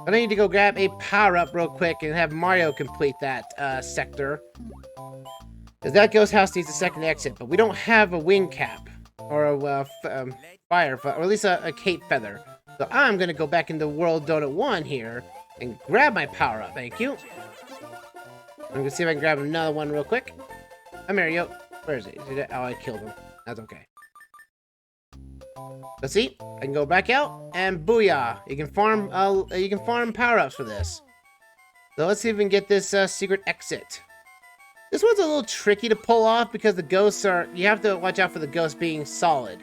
I need to go grab a power-up real quick and have Mario complete that sector. Because that ghost house needs a second exit, but we don't have a wing cap. Or a fire, or at least a cape feather. So I'm going to go back into World Donut 1 here and grab my power-up. Thank you. I'm going to see if I can grab another one real quick. Hi, Mario. Where is he? Oh, I killed him. That's okay. Let's see. I can go back out and booyah! You can farm power-ups for this. So let's see if we can get this secret exit. This one's a little tricky to pull off because the ghosts are. You have to watch out for the ghosts being solid.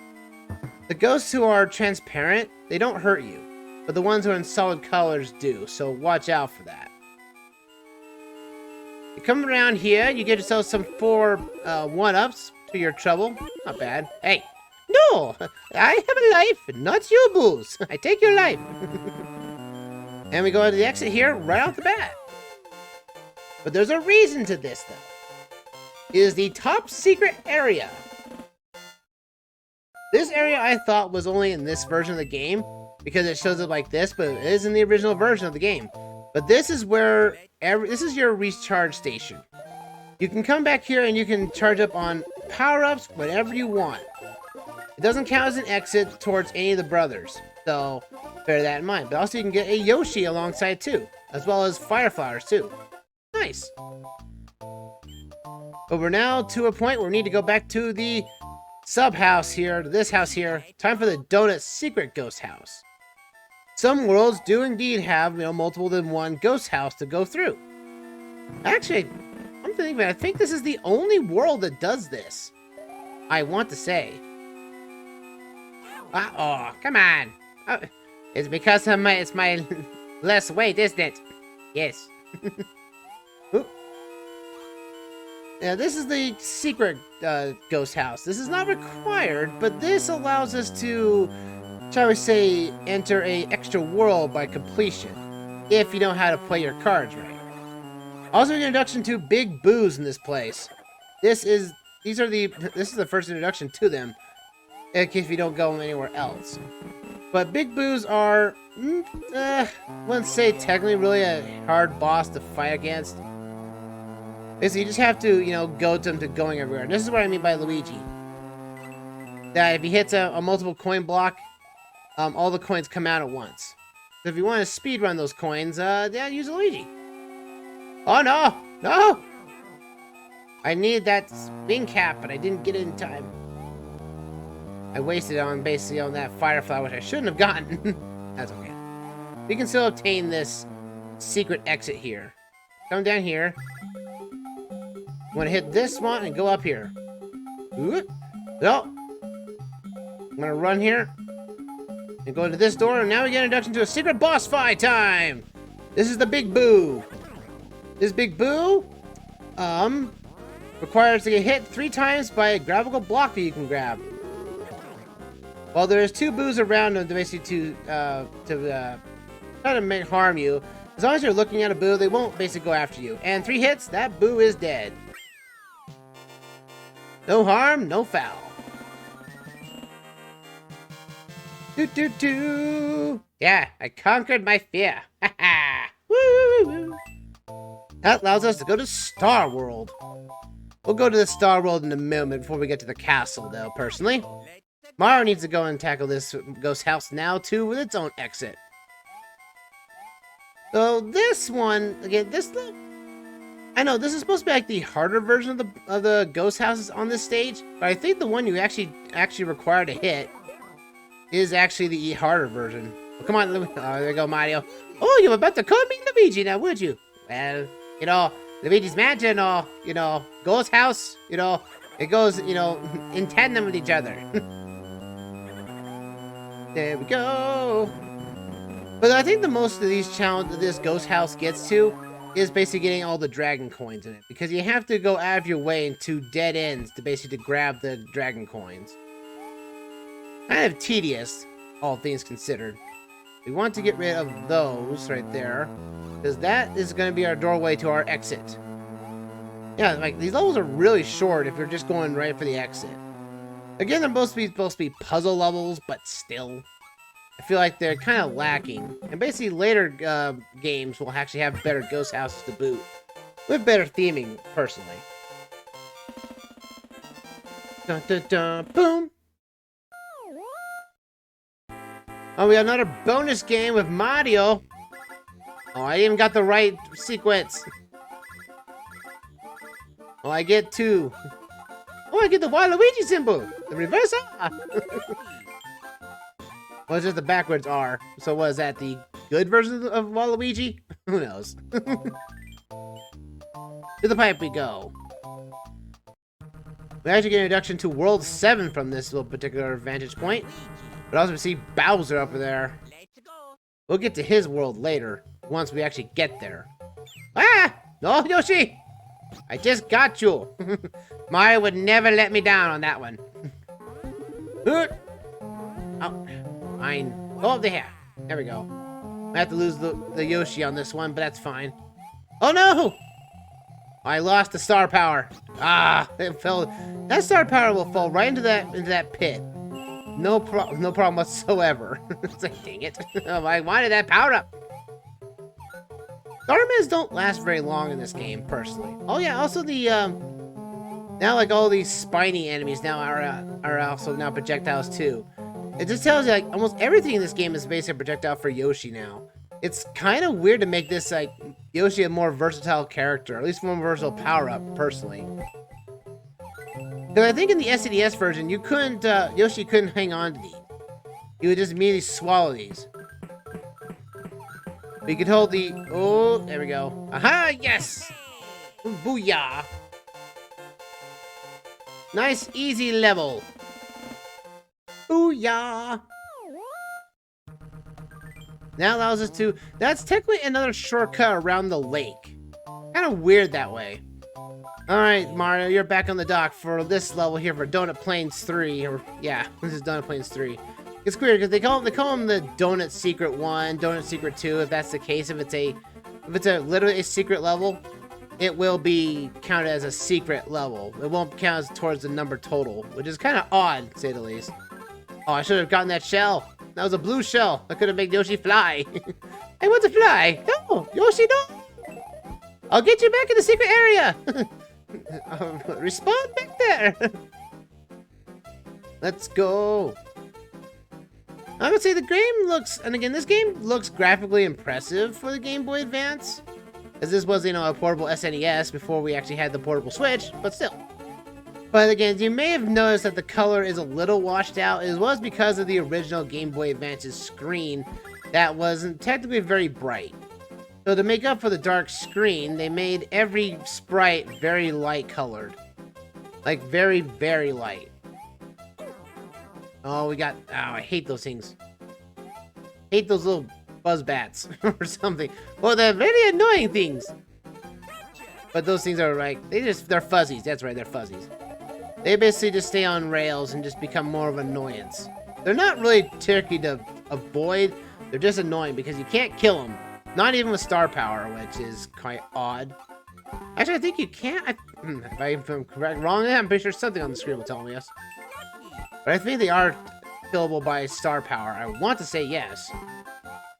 The ghosts who are transparent, they don't hurt you, but the ones who are in solid colors do. So watch out for that. You come around here, you get yourself some 4 1-ups to your trouble. Not bad. Hey. No! I have a life, not you, Booze. I take your life. And we go to the exit here right off the bat. But there's a reason to this, though. It is the top secret area. This area I thought was only in this version of the game because it shows up like this, but it is in the original version of the game. But this is where this is your recharge station. You can come back here and you can charge up on power-ups, whatever you want. It doesn't count as an exit towards any of the brothers, so bear that in mind. But also you can get a Yoshi alongside too, as well as fire flowers too. Nice. But we're now to a point where we need to go back to the sub house here, to this house here. Time for the Donut Secret Ghost House. Some worlds do indeed have, multiple than one ghost house to go through. Actually, I'm thinking, I think this is the only world that does this. I want to say. Oh, come on. Oh, it's because of it's my less weight, isn't it? Yes. Now, this is the secret ghost house. This is not required, but this allows us to, shall we say, enter a extra world by completion, if you know how to play your cards right. Also, an introduction to Big Boos in this place. This is the first introduction to them, in case you don't go anywhere else. But Big Boos are, wouldn't say technically really a hard boss to fight against. Basically, you just have to, goad them to going everywhere. And this is what I mean by Luigi. That if he hits a multiple coin block, all the coins come out at once. So if you want to speed run those coins, use Luigi. Oh no! No! I needed that wing cap, but I didn't get it in time. I wasted on basically on that fire flower, which I shouldn't have gotten. That's okay. We can still obtain this secret exit here. Come down here. I'm gonna hit this one and go up here. Ooh. No. I'm gonna run here and go into this door, and now we get an introduction to a secret boss fight time. This is the Big Boo. This Big Boo, requires to get hit 3 times by a grabbable block that you can grab. While there's 2 Boos around them, basically try to harm you. As long as you're looking at a Boo, they won't basically go after you. And 3 hits, that Boo is dead. No harm, no foul. Doo-doo-doo. Yeah, I conquered my fear. Ha ha. Woo. That allows us to go to Star World. We'll go to the Star World in a moment before we get to the castle, though, personally. Mario needs to go and tackle this ghost house now, too, with its own exit. So this one, again, I know this is supposed to be like the harder version of the ghost houses on this stage, but I think the one you actually require to hit is actually the harder version. Well, come on, there you go, Mario. Oh, you were about to call me Luigi now, would you? Well, Luigi's Mansion or, Ghost House, it goes, in tandem with each other. There we go. But I think the most of these challenges this Ghost House gets to is basically getting all the dragon coins in it. Because you have to go out of your way into dead ends to basically grab the dragon coins. Kind of tedious, all things considered. We want to get rid of those right there, because that is going to be our doorway to our exit. Yeah, like these levels are really short if you're just going right for the exit. Again, they're supposed to be puzzle levels, but still, I feel like they're kind of lacking. And basically, later games will actually have better ghost houses to boot, with better theming, personally. Dun dun dun, boom! Oh, we got another bonus game with Mario. Oh, I even got the right sequence. Oh, I get 2. Oh, I get the Waluigi symbol. The reverse R. Well, it's just the backwards R. So was that the good version of Waluigi? Who knows? To the pipe we go. We actually get an introduction to World 7 from this little particular vantage point. But also we see Bowser up there. We'll get to his world later, once we actually get there. Ah! No, Yoshi! I just got you. Mario would never let me down on that one. Oh, fine. Go up there. There we go. I have to lose the Yoshi on this one, but that's fine. Oh no! I lost the star power. Ah, it fell. That star power will fall right into that pit. No problem whatsoever. It's like, dang it. I wanted that power up. Starmans don't last very long in this game, personally. Oh yeah, also the now like all these spiny enemies now are also now projectiles too. It just tells you like almost everything in this game is basically a projectile for Yoshi now. It's kind of weird to make this like Yoshi a more versatile character, at least more versatile power up, personally. Because I think in the SNES version you couldn't Yoshi couldn't hang on to these. He would just immediately swallow these. We could hold the... Oh, there we go. Aha, yes! Booyah! Nice, easy level. Booyah! That allows us to... That's technically another shortcut around the lake. Kind of weird that way. Alright, Mario, you're back on the dock for this level here for Donut Plains 3. Or, yeah, this is Donut Plains 3. It's weird because they call them the Donut Secret 1, Donut Secret 2. If that's the case, if it's a literally a secret level, it will be counted as a secret level. It won't count as towards the number total, which is kind of odd, to say the least. Oh, I should have gotten that shell. That was a blue shell. I could have made Yoshi fly. I want to fly. No, Yoshi, no. I'll get you back in the secret area. Respawn back there. Let's go. I would say the game looks, and again, this game looks graphically impressive for the Game Boy Advance. As this was, you know, a portable SNES before we actually had the portable Switch, but still. But again, you may have noticed that the color is a little washed out. It was because of the original Game Boy Advance's screen that wasn't technically very bright. So to make up for the dark screen, they made every sprite very light colored. Like very, very light. Oh, we got... Oh, I hate those things. Hate those little buzz bats or something. Well, they're very annoying things. But those things are like... They're fuzzies. That's right, they're fuzzies. They basically just stay on rails and just become more of an annoyance. They're not really tricky to avoid. They're just annoying because you can't kill them. Not even with star power, which is quite odd. Actually, I think you can't. If I'm correct, wrong, I'm pretty sure something on the screen will tell me yes. But I think they are killable by star power. I want to say yes.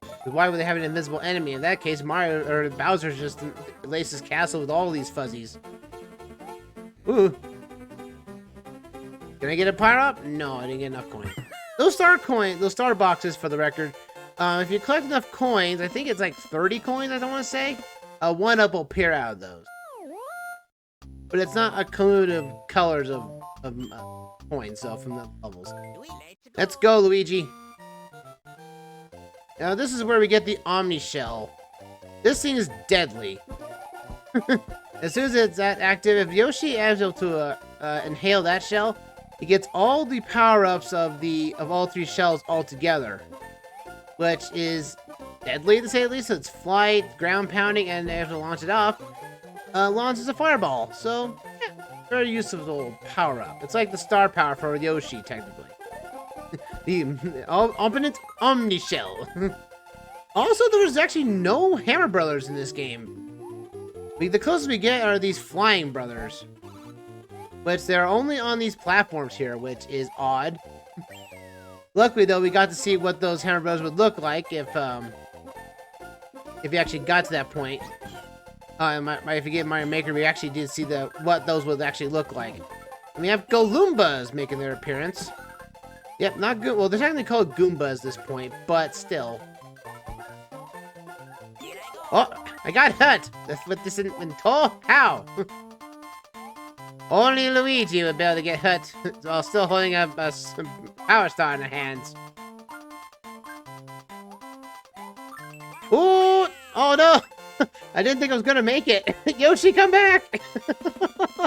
But why would they have an invisible enemy? In that case, Mario or Bowser just laces castle with all these fuzzies. Ooh. Can I get a power up? No, I didn't get enough coins. Those star boxes, for the record, if you collect enough coins, I think it's like 30 coins, I don't want to say, a 1-up will appear out of those. But it's not a cumulative colors of coins, so from the levels. Let's go, Luigi. Now, this is where we get the Omni Shell. This thing is deadly. As soon as it's active, if Yoshi is able to inhale that shell, he gets all the power-ups of all 3 shells all together, which is deadly to say the least. So it's flight, ground pounding, and after to launch it off, launches a fireball. So yeah, very useful power-up. It's like the star power for Yoshi, technically. The opponent Omni Shell. Also, there was actually no Hammer Brothers in this game. The closest we get are these flying brothers, which they're only on these platforms here, which is odd. Luckily, though, we got to see what those Hammer Bros would look like if you actually got to that point. If you get Mario Maker, we actually did see what those would actually look like. And we have Goombas making their appearance. Yep, not good. Well, they're technically called Goombas at this point, but still. Oh, I got hurt. That's what this isn't been told. How? Only Luigi would be able to get hurt while still holding a Power Star in their hands. Ooh! Oh no! I didn't think I was gonna make it. Yoshi, come back!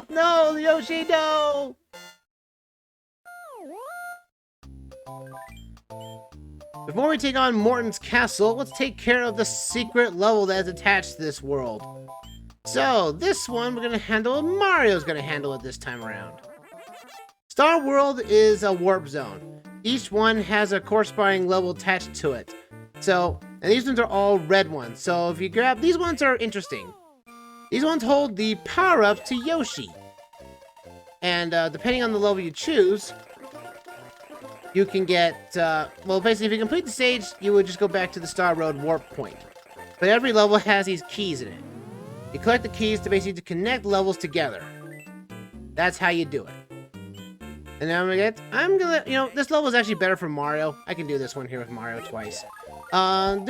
No, Yoshi, no! Before we take on Morton's castle, let's take care of the secret level that is attached to this world. So, this one we're gonna handle, Mario's gonna handle it this time around. Star World is a warp zone. Each one has a corresponding level attached to it. So, and these ones are all red ones. So if you grab, these ones are interesting. These ones hold the power-ups to Yoshi. And depending on the level you choose, you can get, well, basically if you complete the stage, you would just go back to the Star Road warp point. But every level has these keys in it. You collect the keys to basically connect levels together. That's how you do it. And now you know, this level is actually better for Mario. I can do this one here with Mario twice. Because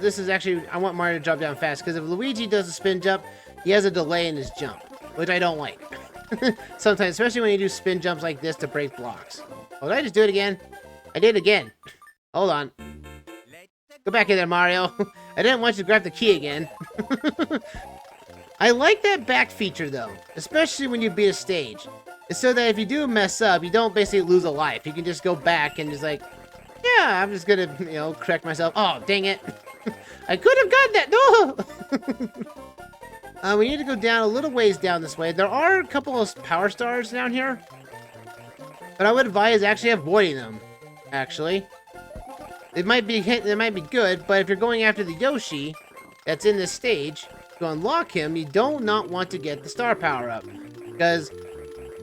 this is actually, I want Mario to drop down fast, because if Luigi does a spin jump, he has a delay in his jump, which I don't like. Sometimes, especially when you do spin jumps like this to break blocks. Oh, did I just do it again? I did it again. Hold on. Go back in there, Mario. I didn't want you to grab the key again. I like that back feature, though, especially when you beat a stage. It's so that if you do mess up, you don't basically lose a life. You can just go back and just like, yeah, I'm just gonna, you know, correct myself. Oh, dang it. I could have gotten that. No! We need to go down a little ways down this way. There are a couple of power stars down here. But I would advise actually avoiding them, actually. It might be good, but if you're going after the Yoshi that's in this stage, to unlock him, you do not want to get the star power up. Because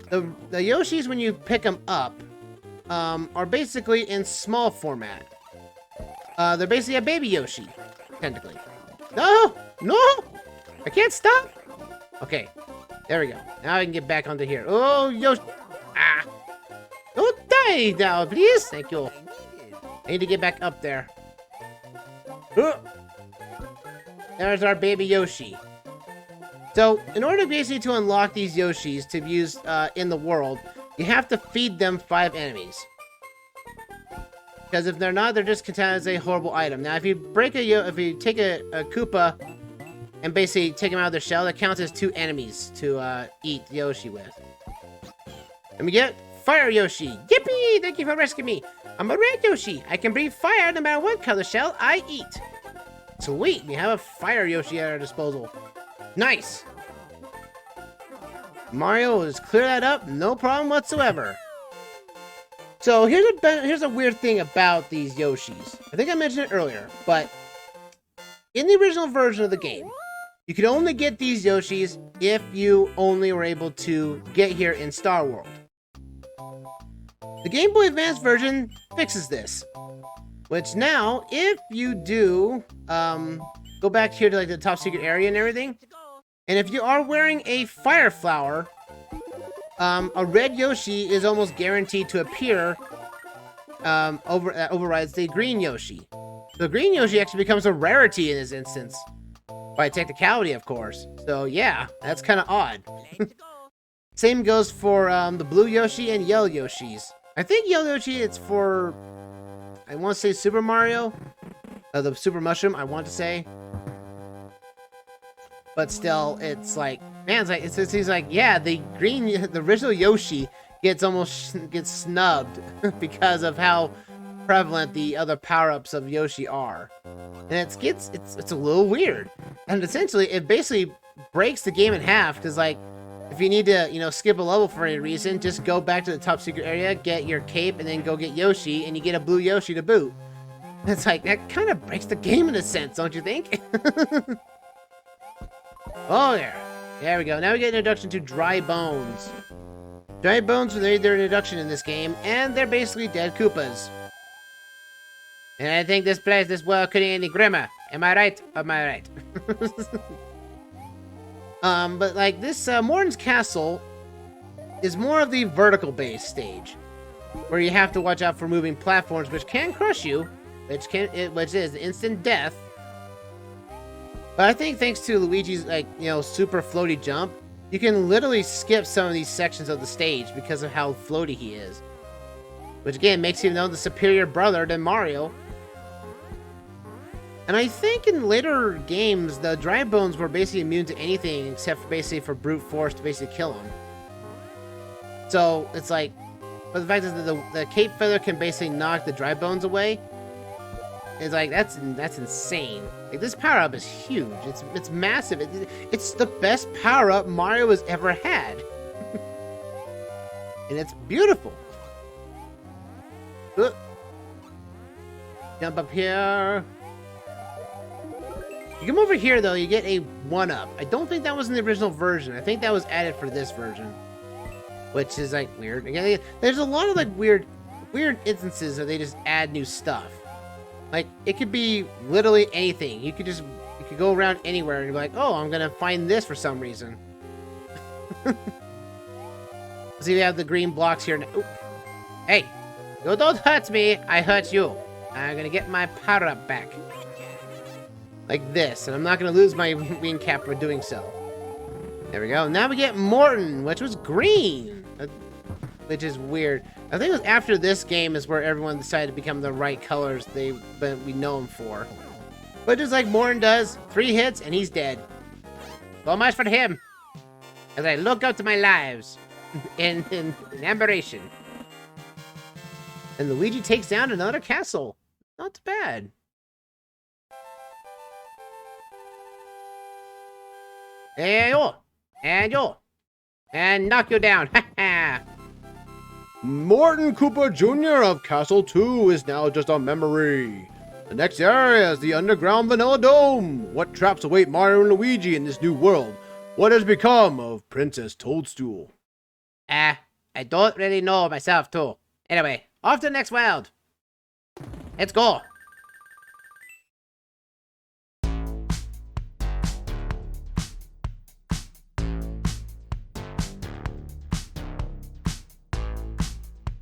the Yoshis, when you pick them up, are basically in small format. They're basically a baby Yoshi, technically. No! No! I can't stop! Okay, there we go. Now I can get back onto here. Oh, Yoshi! Ah! Don't die now, please! Thank you. I need to get back up there. There's our baby Yoshi. So, in order basically to unlock these Yoshis to use in the world, you have to feed them 5 enemies. Because if they're not, they're just considered as a horrible item. Now, if you if you take a Koopa and basically take them out of their shell, that counts as 2 enemies to eat Yoshi with. And we get Fire Yoshi. Yippee! Thank you for rescuing me. I'm a red Yoshi. I can breathe fire no matter what color shell I eat. Sweet, we have a Fire Yoshi at our disposal. Nice. Mario will just clear that up, no problem whatsoever. So here's a weird thing about these Yoshis. I think I mentioned it earlier, but in the original version of the game, you could only get these Yoshis if you only were able to get here in Star World. The Game Boy Advance version fixes this, which now, if you do go back here to like the top secret area and everything, and if you are wearing a Fire Flower, a red Yoshi is almost guaranteed to appear overrides the green Yoshi. The green Yoshi actually becomes a rarity in this instance. By technicality, of course. So yeah, that's kind of odd. Same goes for the blue Yoshi and yellow Yoshis. I think yellow Yoshi, it's for, I want to say Super Mario. The Super Mushroom, I want to say. But still, it's like, man, it seems like, yeah, the original Yoshi gets snubbed because of how prevalent the other power-ups of Yoshi are. And it's a little weird. And essentially, it basically breaks the game in half, because like, if you need to, you know, skip a level for any reason, just go back to the top secret area, get your cape, and then go get Yoshi, and you get a blue Yoshi to boot. It's like, that kind of breaks the game in a sense, don't you think? Oh, there. There we go. Now we get an introduction to Dry Bones. Dry Bones made their introduction in this game, and they're basically dead Koopas. And I think this world couldn't any grimmer. Am I right? Am I right? But like this, Morton's Castle is more of the vertical-based stage, where you have to watch out for moving platforms, which can crush you, which is instant death. But I think thanks to Luigi's, like, you know, super floaty jump, you can literally skip some of these sections of the stage because of how floaty he is. Which again makes him, you know, the superior brother than Mario. And I think in later games, the Dry Bones were basically immune to anything except for basically for brute force to basically kill him. So it's like, but the fact is that the Cape Feather can basically knock the Dry Bones away. It's like, that's insane. Like, this power-up is huge. It's massive. It's the best power-up Mario has ever had. And it's beautiful. Jump up here. You come over here, though, you get a 1-up. I don't think that was in the original version. I think that was added for this version. Which is, like, weird. Again, there's a lot of, like, weird instances where they just add new stuff. Like, it could be literally anything. You could go around anywhere and be like, oh, I'm gonna find this for some reason. See, we have the green blocks here now. Ooh. Hey, you don't hurt me, I hurt you. I'm gonna get my power-up back. Like this, and I'm not gonna lose my wing cap for doing so. There we go. Now we get Morton, which was green. Which is weird. I think it was after this game is where everyone decided to become the right colors we know him for. But just like Morton does, 3 hits and he's dead. So much for him. As I look up to my lives in admiration. And Luigi takes down another castle. Not bad. Hey, yo. And yo. And knock you down. Ha ha. Morton Koopa Jr. of Castle 2 is now just a memory. The next area is the underground Vanilla Dome. What traps await Mario and Luigi in this new world? What has become of Princess Toadstool? I don't really know myself too. Anyway, off to the next world. Let's go.